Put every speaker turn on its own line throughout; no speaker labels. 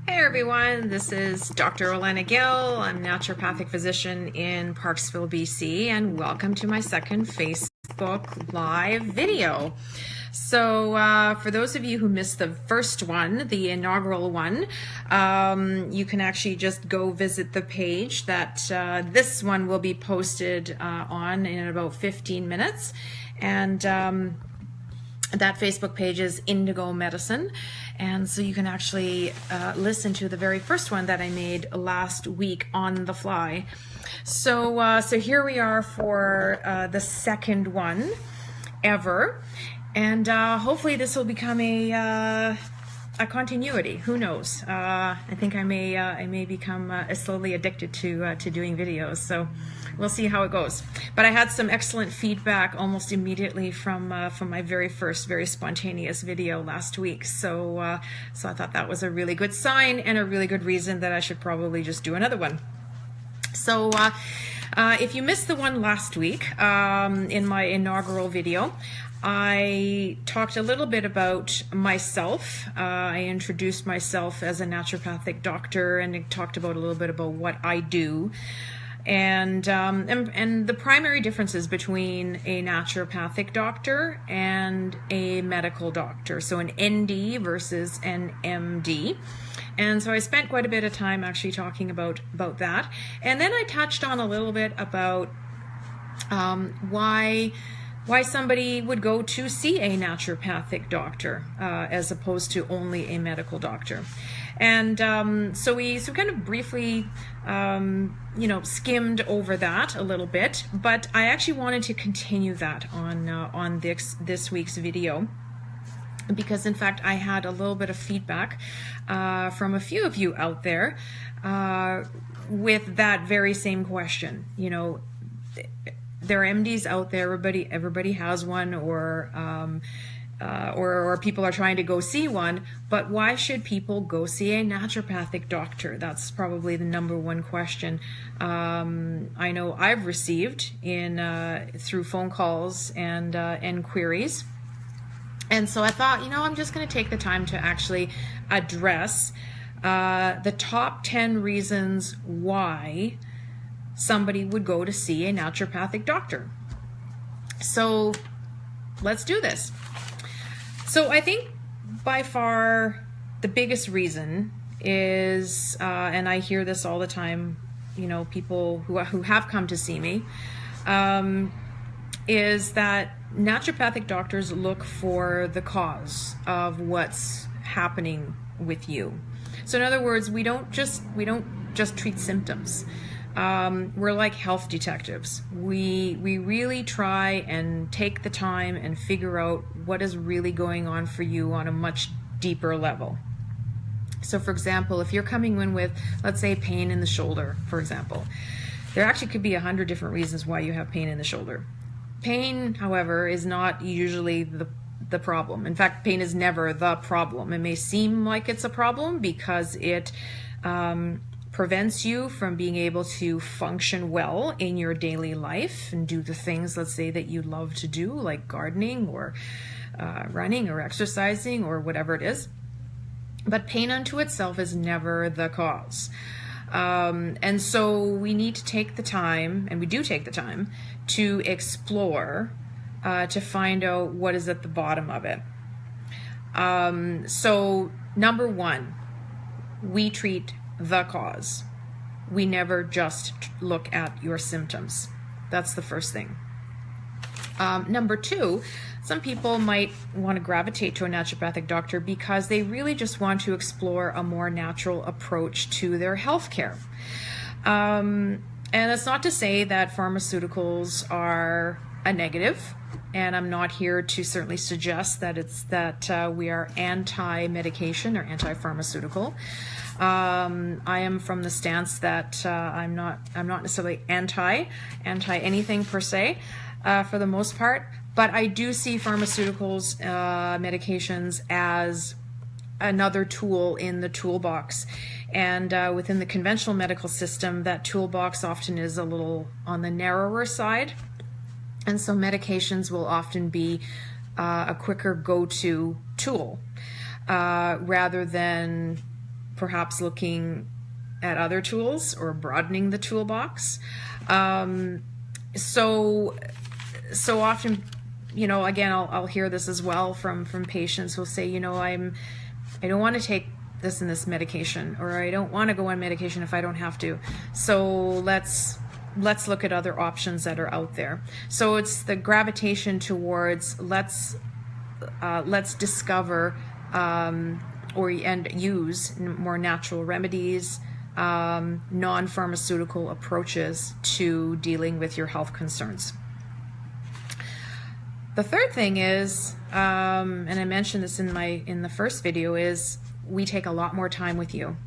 Hey everyone, this is Dr. Olena Gill. I'm a naturopathic physician in Parksville, BC, and welcome to my second Facebook Live video. So for those of you who missed the first one, the inaugural one, you can actually just go visit the page that this one will be posted on in about 15 minutes. And that Facebook page is Indigo Medicine, and so you can actually listen to the very first one that I made last week on the fly. So here we are for the second one ever, and hopefully this will become a continuity. Who knows? I think I may become slowly addicted to doing videos. So we'll see how it goes. But I had some excellent feedback almost immediately from my very first, very spontaneous video last week. So I thought that was a really good sign and a really good reason that I should probably just do another one. So if you missed the one last week in my inaugural video, I talked a little bit about myself. I introduced myself as a naturopathic doctor and talked about a little bit about what I do. And the primary differences between a naturopathic doctor and a medical doctor, so an ND versus an MD. And so I spent quite a bit of time actually talking about that. And then I touched on a little bit about why somebody would go to see a naturopathic doctor as opposed to only a medical doctor. And so we kind of briefly skimmed over that a little bit, but I actually wanted to continue that on this week's video, because in fact I had a little bit of feedback from a few of you out there with that very same question. You know, there are MDs out there, everybody has one, or people are trying to go see one, but why should people go see a naturopathic doctor? That's probably the number one question I know I've received through phone calls and queries. And so I thought, I'm just going to take the time to actually address the top 10 reasons why somebody would go to see a naturopathic doctor. So let's do this. So I think by far the biggest reason is, and I hear this all the time, people who have come to see me, is that naturopathic doctors look for the cause of what's happening with you. So in other words, we don't just treat symptoms. We're like health detectives. We really try and take the time and figure out what is really going on for you on a much deeper level. So for example, if you're coming in with, let's say, pain in the shoulder, for example, there actually could be 100 different reasons why you have pain in the shoulder. Pain, however, is not usually the problem. In fact, pain is never the problem. It may seem like it's a problem because it prevents you from being able to function well in your daily life and do the things, let's say, that you love to do, like gardening or running or exercising or whatever it is. But pain unto itself is never the cause. And so we need to take the time, and we do take the time, to explore, to find out what is at the bottom of it. So number one, we treat the cause. We never just look at your symptoms. That's the first thing. Number two, some people might want to gravitate to a naturopathic doctor because they really just want to explore a more natural approach to their health care. And that's not to say that pharmaceuticals are a negative, and I'm not here to certainly suggest that we are anti-medication or anti-pharmaceutical. I am from the stance that I'm not necessarily anti anything per se, for the most part, but I do see pharmaceuticals, medications as another tool in the toolbox. And within the conventional medical system, that toolbox often is a little on the narrower side. And so medications will often be a quicker go-to tool rather than perhaps looking at other tools or broadening the toolbox. So often, again, I'll hear this as well from patients who'll say, I don't want to take this and this medication, or I don't want to go on medication if I don't have to. So let's look at other options that are out there. So it's the gravitation towards let's discover and use more natural remedies, non-pharmaceutical approaches to dealing with your health concerns. The third thing is, and I mentioned this in the first video, is we take a lot more time with you.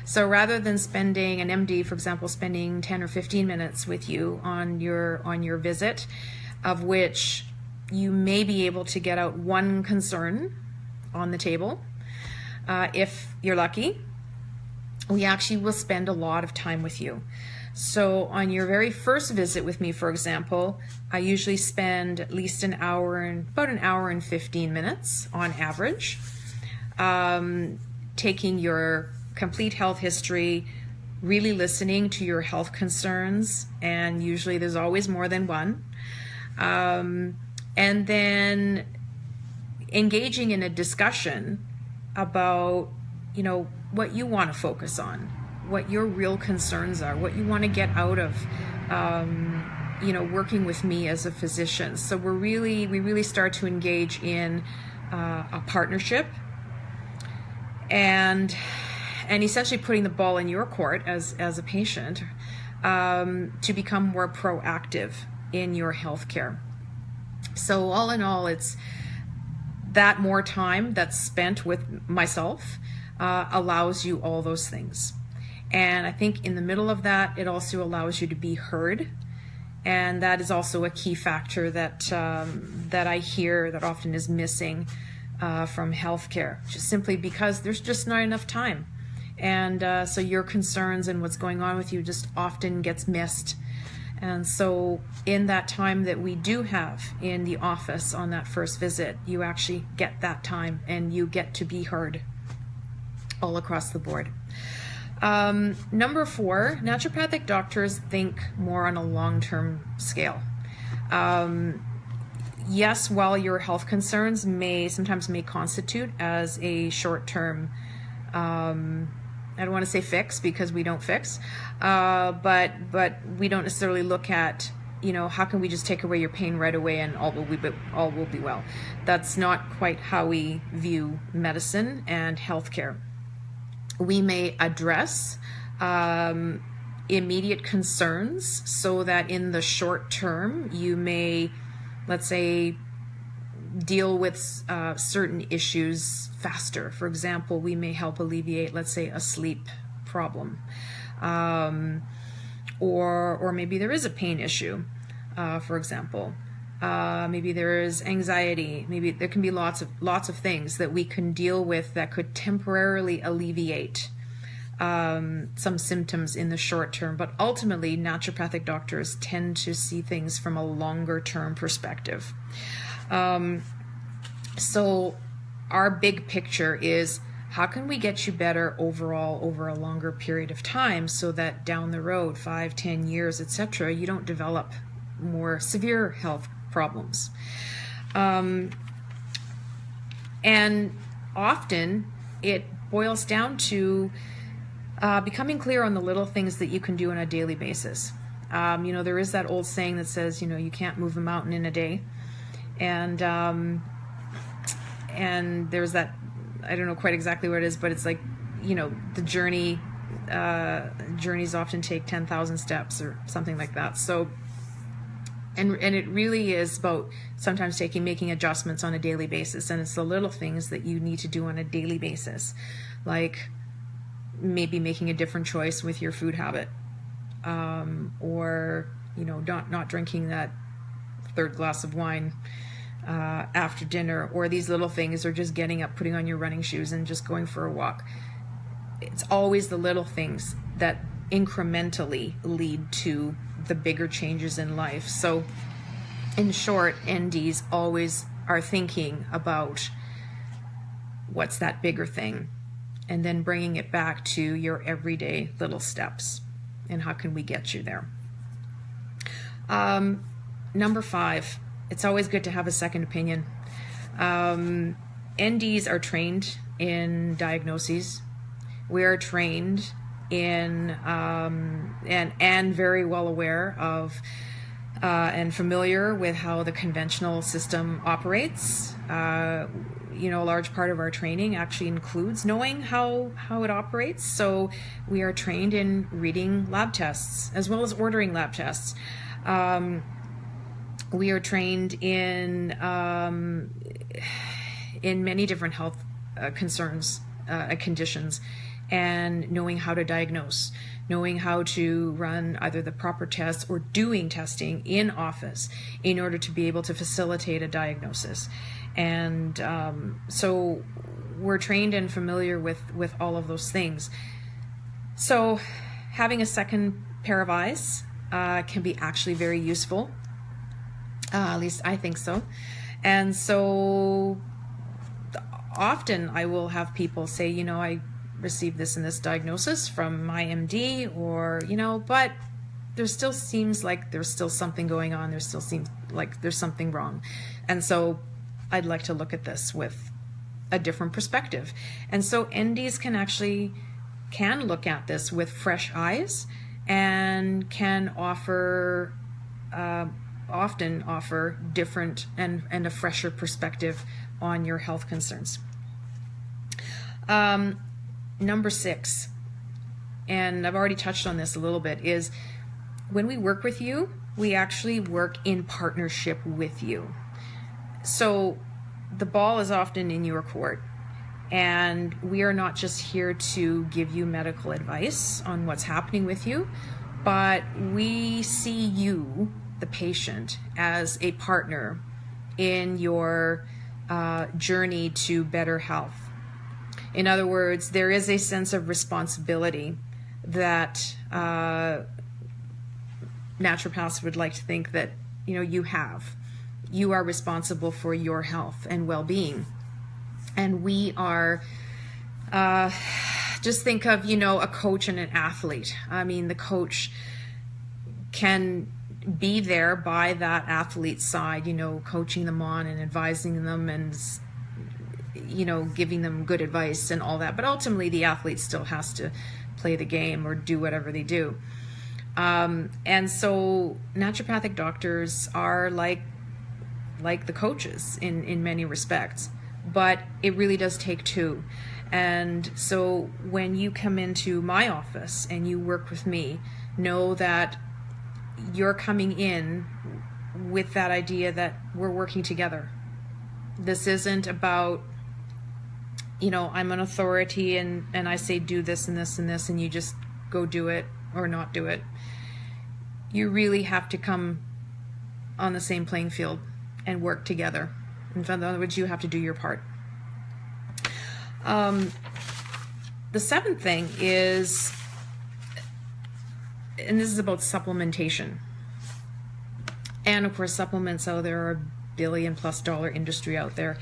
So rather than spending an MD, for example, spending 10 or 15 minutes with you on your visit, of which you may be able to get out one concern on the table, if you're lucky, we actually will spend a lot of time with you. So on your very first visit with me, for example, I usually spend at least about an hour and 15 minutes on average, taking your complete health history, really listening to your health concerns, and usually there's always more than one, and then engaging in a discussion about, what you want to focus on, what your real concerns are, what you want to get out of, working with me as a physician. So we really start to engage in a partnership, and essentially putting the ball in your court as a patient, to become more proactive in your healthcare. So all in all, it's that more time that's spent with myself allows you all those things. And I think in the middle of that, it also allows you to be heard. And that is also a key factor that I hear that often is missing from healthcare, just simply because there's just not enough time. And so your concerns and what's going on with you just often gets missed. And so in that time that we do have in the office on that first visit, you actually get that time and you get to be heard all across the board. Number 4, naturopathic doctors think more on a long-term scale. Yes, while your health concerns sometimes may constitute as a short-term, I don't want to say fix, because we don't fix, but we don't necessarily look at, how can we just take away your pain right away and all will be well. That's not quite how we view medicine and healthcare. We may address immediate concerns so that in the short term you may, let's say, deal with certain issues faster. For example, we may help alleviate, let's say, a sleep problem, or maybe there is a pain issue, for example. Maybe there is anxiety. Maybe there can be lots of things that we can deal with that could temporarily alleviate some symptoms in the short term. But ultimately, naturopathic doctors tend to see things from a longer term perspective. So our big picture is, how can we get you better overall over a longer period of time, so that down the road, 5, 10 years, etc., you don't develop more severe health problems. And often it boils down to becoming clear on the little things that you can do on a daily basis. There is that old saying that says, you can't move a mountain in a day. And there's that, I don't know quite exactly what it is, but it's like, the journeys often take 10,000 steps or something like that. So, and it really is about sometimes making adjustments on a daily basis. And it's the little things that you need to do on a daily basis, like maybe making a different choice with your food habit, or, not drinking that third glass of wine after dinner, or these little things, or just getting up, putting on your running shoes and just going for a walk. It's always the little things that incrementally lead to the bigger changes in life. So in short, NDs always are thinking about what's that bigger thing, and then bringing it back to your everyday little steps. And how can we get you there? Number 5, it's always good to have a second opinion. NDs are trained in diagnoses. We are trained in and very well aware of and familiar with how the conventional system operates. You know, a large part of our training actually includes knowing how it operates. So we are trained in reading lab tests as well as ordering lab tests. We are trained in many different health concerns, conditions, and knowing how to diagnose, knowing how to run either the proper tests or doing testing in office in order to be able to facilitate a diagnosis. And so we're trained and familiar with all of those things. So having a second pair of eyes can be actually very useful. At least I think so. And so often I will have people say, you know, I received this and this diagnosis from my MD, or, you know, but there still seems like there's still something going on. There still seems like there's something wrong. And so I'd like to look at this with a different perspective. And so NDs can look at this with fresh eyes and can often offer different and a fresher perspective on your health concerns. Number 6, and I've already touched on this a little bit, is when we work with you, we actually work in partnership with you. So the ball is often in your court, and we are not just here to give you medical advice on what's happening with you, but we see you, the patient, as a partner in your journey to better health. In other words, there is a sense of responsibility that naturopaths would like to think that, you know, you have. You are responsible for your health and well-being. And we are, just think of, you know, a coach and an athlete. I mean, the coach can be there by that athlete's side, you know, coaching them on and advising them and, you know, giving them good advice and all that. But ultimately, the athlete still has to play the game or do whatever they do. And so naturopathic doctors are like the coaches in many respects, but it really does take two. And so when you come into my office and you work with me, know that you're coming in with that idea that we're working together. This isn't about, you know, I'm an authority and I say do this and this and this and you just go do it or not do it. You really have to come on the same playing field and work together. In other words, you have to do your part. The 7th thing is, and this is about supplementation. And of course, supplements, so there are a $1 billion+ industry out there.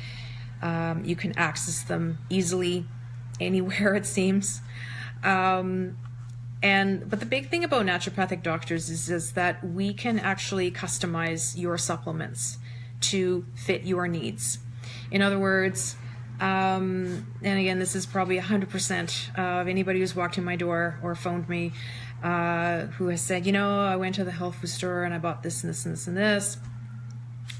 You can access them easily anywhere, it seems. But the big thing about naturopathic doctors is that we can actually customize your supplements to fit your needs. In other words, and again, this is probably 100% of anybody who's walked in my door or phoned me who has said, you know, I went to the health food store and I bought this and this and this and this.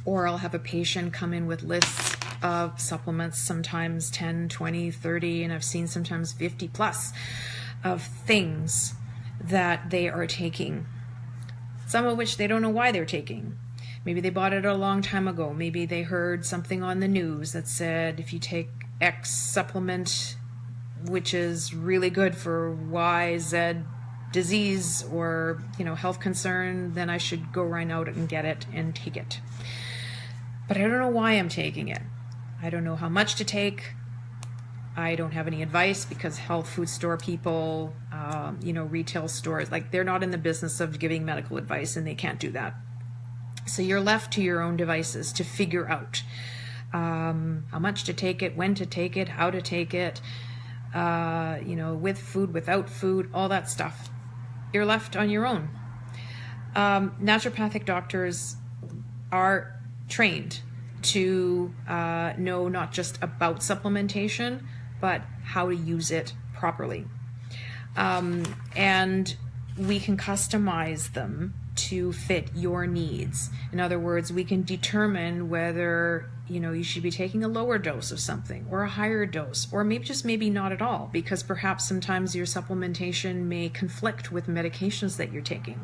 Or I'll have a patient come in with lists of supplements, sometimes 10, 20, 30, and I've seen sometimes 50 plus of things that they are taking, some of which they don't know why they're taking. Maybe they bought it a long time ago. Maybe they heard something on the news that said if you take X supplement, which is really good for Y, Z disease or, you know, health concern, then I should go right out and get it and take it. But I don't know why I'm taking it. I don't know how much to take. I don't have any advice because health food store people, you know, retail stores, like they're not in the business of giving medical advice and they can't do that. So you're left to your own devices to figure out how much to take it, when to take it, how to take it. with food, without food, all that stuff. You're left on your own. Naturopathic doctors are trained to know not just about supplementation, but how to use it properly. And we can customize them to fit your needs. In other words, we can determine whether you should be taking a lower dose of something or a higher dose, or maybe not at all, because perhaps sometimes your supplementation may conflict with medications that you're taking,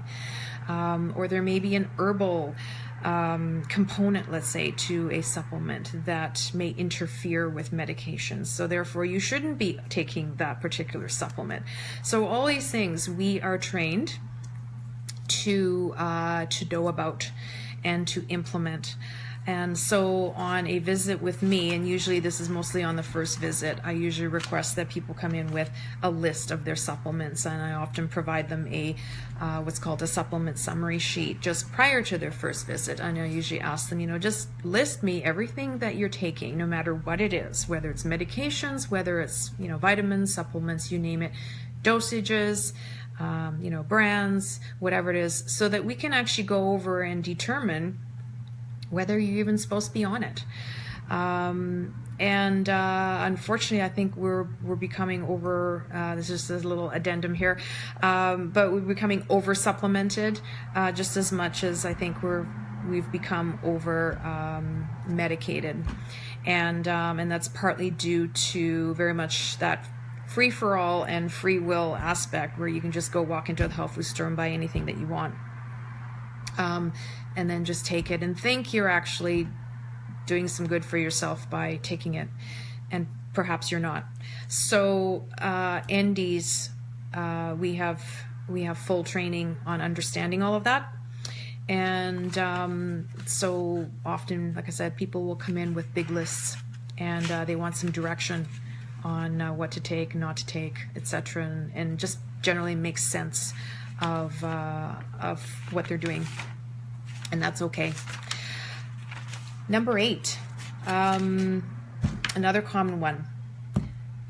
or there may be an herbal component, let's say, to a supplement that may interfere with medications. So therefore you shouldn't be taking that particular supplement. So all these things we are trained to know about and to implement. And so on a visit with me, and usually this is mostly on the first visit, I usually request that people come in with a list of their supplements, and I often provide them a what's called a supplement summary sheet just prior to their first visit. And I usually ask them, just list me everything that you're taking, no matter what it is, whether it's medications, whether it's vitamins, supplements, you name it, dosages, brands, whatever it is, so that we can actually go over and determine whether you're even supposed to be on it. Unfortunately, I think we're becoming over, this is just a little addendum here, but we're becoming over supplemented just as much as I think we've become over medicated. And that's partly due to very much that free-for-all and free will aspect, where you can just go walk into the health food store and buy anything that you want. And then just take it and think you're actually doing some good for yourself by taking it, and perhaps you're not. So NDs, we have full training on understanding all of that. And so often, like I said, people will come in with big lists, and they want some direction on what to take, not to take, etc., and just generally makes sense of what they're doing, and that's okay. Number 8, another common one.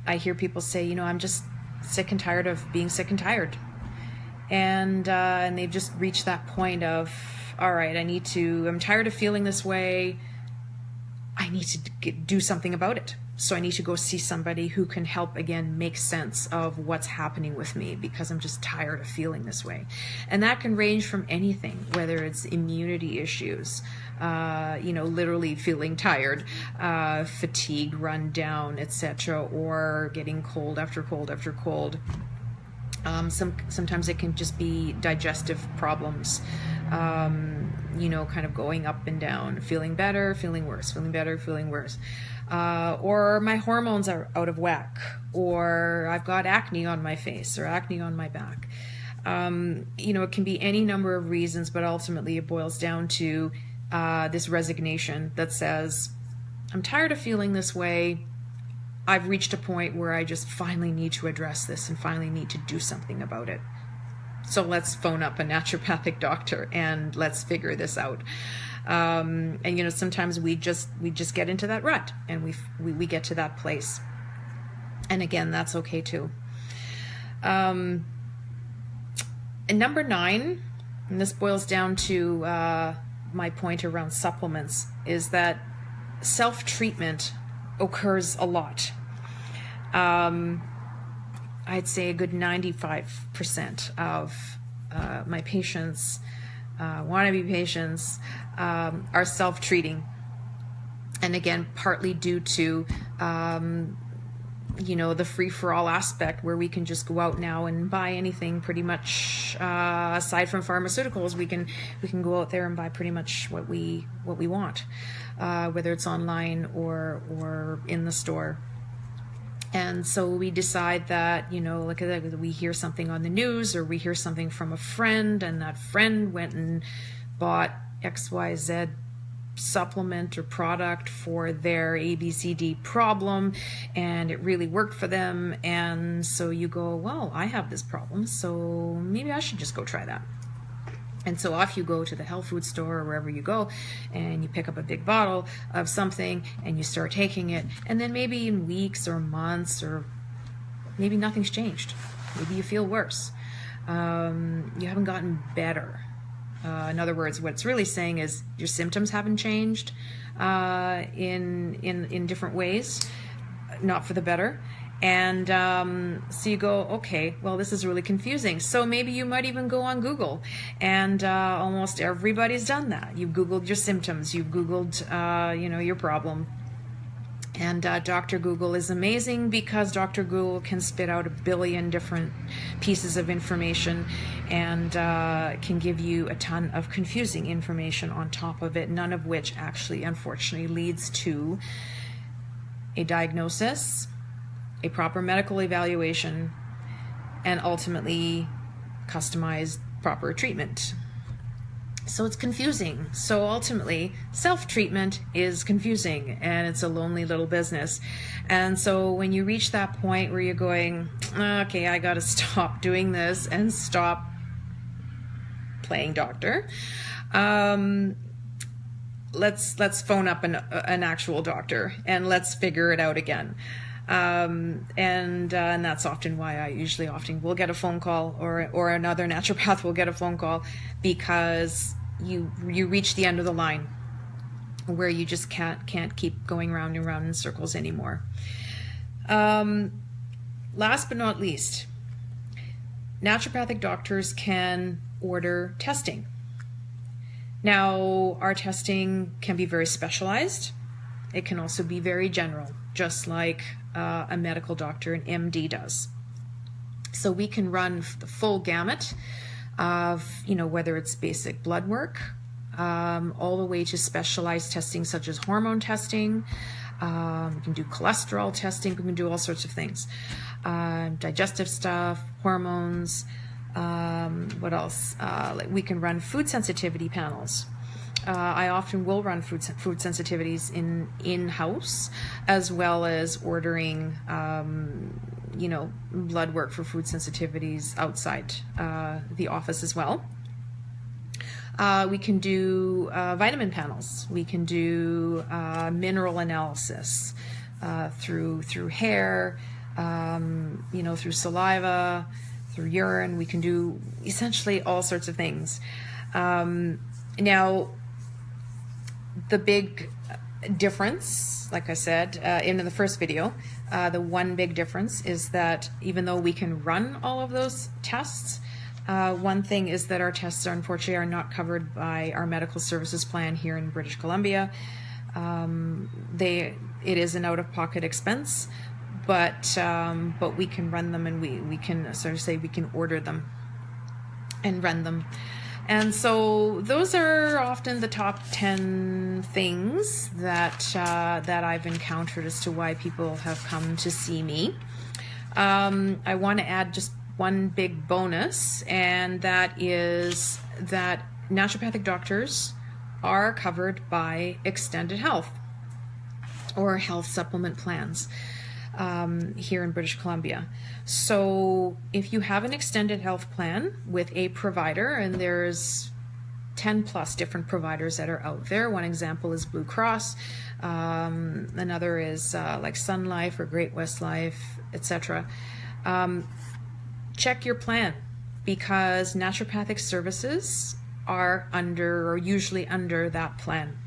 I hear people say, I'm just sick and tired of being sick and tired, and they've just reached that point of, all right, I'm tired of feeling this way. I need to do something about it. So I need to go see somebody who can help, again, make sense of what's happening with me, because I'm just tired of feeling this way. And that can range from anything, whether it's immunity issues, literally feeling tired, fatigue, run down, etc., or getting cold after cold after cold. Sometimes it can just be digestive problems, kind of going up and down, feeling better, feeling worse, feeling better, feeling worse. Or my hormones are out of whack, or I've got acne on my face or acne on my back. It can be any number of reasons, but ultimately it boils down to this resignation that says, I'm tired of feeling this way. I've reached a point where I just finally need to address this and finally need to do something about it. So let's phone up a naturopathic doctor and let's figure this out. Sometimes we just get into that rut, and we get to that place. And again, that's okay too. And number 9, and this boils down to my point around supplements, is that self-treatment occurs a lot. I'd say a good 95% of my patients, wannabe patients, are self-treating. And again, partly due to, the free-for-all aspect, where we can just go out now and buy anything pretty much, aside from pharmaceuticals, we can go out there and buy pretty much what we want, whether it's online or in the store. And so we decide that, like we hear something on the news, or we hear something from a friend, and that friend went and bought XYZ supplement or product for their ABCD problem, and it really worked for them. And so you go, well, I have this problem, so maybe I should just go try that. And so off you go to the health food store or wherever you go, and you pick up a big bottle of something and you start taking it. And then maybe in weeks or months or maybe nothing's changed. Maybe you feel worse. You haven't gotten better. In other words, what it's really saying is your symptoms haven't changed in different ways, not for the better. And so you go, okay, well, this is really confusing. So maybe you might even go on Google, and almost everybody's done that. You've Googled your symptoms, you've Googled, your problem. And Dr. Google is amazing because Dr. Google can spit out a billion different pieces of information and can give you a ton of confusing information on top of it, none of which actually, unfortunately, leads to a diagnosis, a proper medical evaluation, and ultimately customized proper treatment. So it's confusing. So ultimately, self-treatment is confusing, and it's a lonely little business. And so when you reach that point where you're going, okay, I got to stop doing this and stop playing doctor, let's phone up an actual doctor and let's figure it out again. And that's often why I usually will get a phone call, or another naturopath will get a phone call, because you reach the end of the line where you just can't keep going round and round in circles anymore. Last but not least, naturopathic doctors can order testing. Now, our testing can be very specialized. It can also be very general, just like a medical doctor, an MD, does. So we can run the full gamut of, whether it's basic blood work, all the way to specialized testing such as hormone testing. We can do cholesterol testing. We can do all sorts of things. Digestive stuff, hormones. What else? We can run food sensitivity panels. I often will run food sensitivities in-house, as well as ordering, blood work for food sensitivities outside the office as well. We can do vitamin panels. We can do mineral analysis through hair, through saliva, through urine. We can do essentially all sorts of things. Now, the big difference, like I said in the first video, the one big difference is that even though we can run all of those tests, one thing is that our tests, unfortunately, are not covered by our medical services plan here in British Columbia. It is an out-of-pocket expense, but we can run them, and we can sort of say we can order them and run them. And so those are often the top 10 things that I've encountered as to why people have come to see me. I want to add just one big bonus, and that is that naturopathic doctors are covered by extended health or health supplement plans here in British Columbia. So if you have an extended health plan with a provider, and there's 10 plus different providers that are out there. One example is Blue Cross. Another is like Sun Life or Great West Life, etc. Check your plan, because naturopathic services are usually under that plan.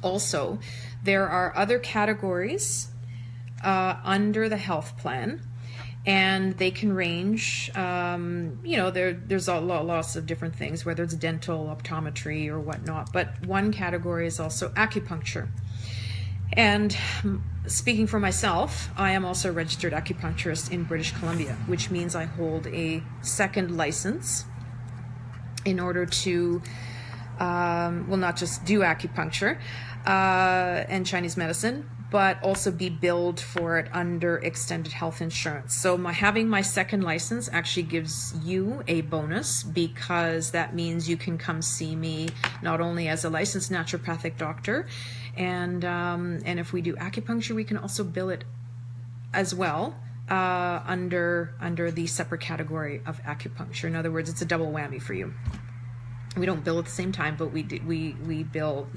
Also, there are other categories under the health plan, and they can range, there's lots of different things, whether it's dental, optometry, or whatnot, but one category is also acupuncture. And speaking for myself, I am also a registered acupuncturist in British Columbia, which means I hold a second license in order to, not just do acupuncture and Chinese medicine, but also be billed for it under extended health insurance. So having my second license actually gives you a bonus, because that means you can come see me not only as a licensed naturopathic doctor, and if we do acupuncture, we can also bill it as well under the separate category of acupuncture. In other words, it's a double whammy for you. We don't bill at the same time, but we bill,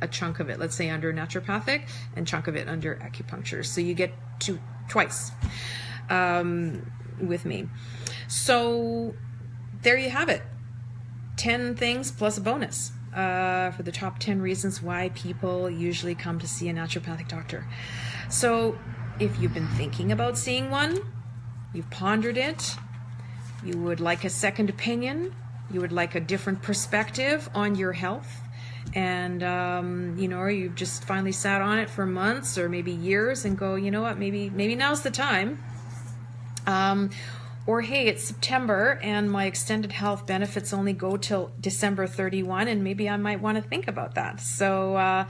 a chunk of it, let's say under naturopathic, and chunk of it under acupuncture. So you get twice. with me. So there you have it. 10 things plus a bonus for the top 10 reasons why people usually come to see a naturopathic doctor. So if you've been thinking about seeing one, you've pondered it, you would like a second opinion, you would like a different perspective on your health, and or you've just finally sat on it for months or maybe years and go, you know what, maybe now's the time. Or hey, it's September and my extended health benefits only go till December 31, and maybe I might want to think about that. So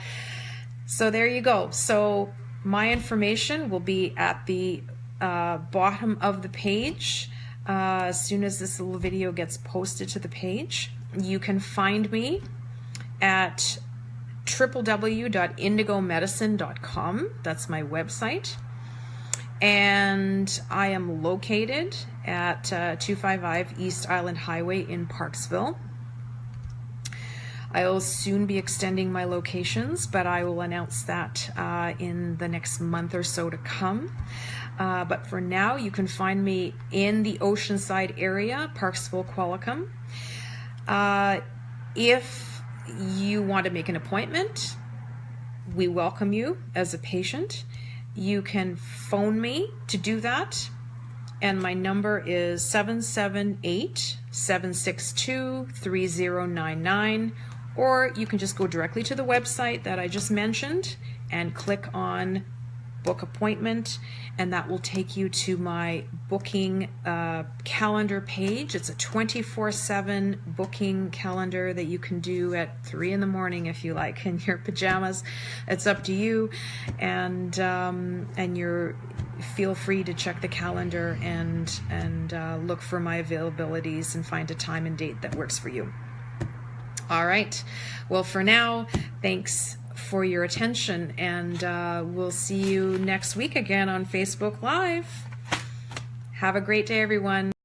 there you go. So my information will be at the bottom of the page as soon as this little video gets posted to the page. You can find me at www.indigomedicine.com. That's my website. And I am located at 255 East Island Highway in Parksville. I will soon be extending my locations, but I will announce that in the next month or so to come. But for now, you can find me in the Oceanside area, Parksville, Qualicum. If you want to make an appointment, we welcome you as a patient. You can phone me to do that, and my number is 778-762-3099, or you can just go directly to the website that I just mentioned and click on book appointment, and that will take you to my booking calendar page. It's a 24/7 booking calendar that you can do at 3 in the morning if you like, in your pajamas. It's up to you, and you're feel free to check the calendar and look for my availabilities and find a time and date that works for you. All right. Well, for now, thanks for your attention, and we'll see you next week again on Facebook Live. Have a great day, everyone.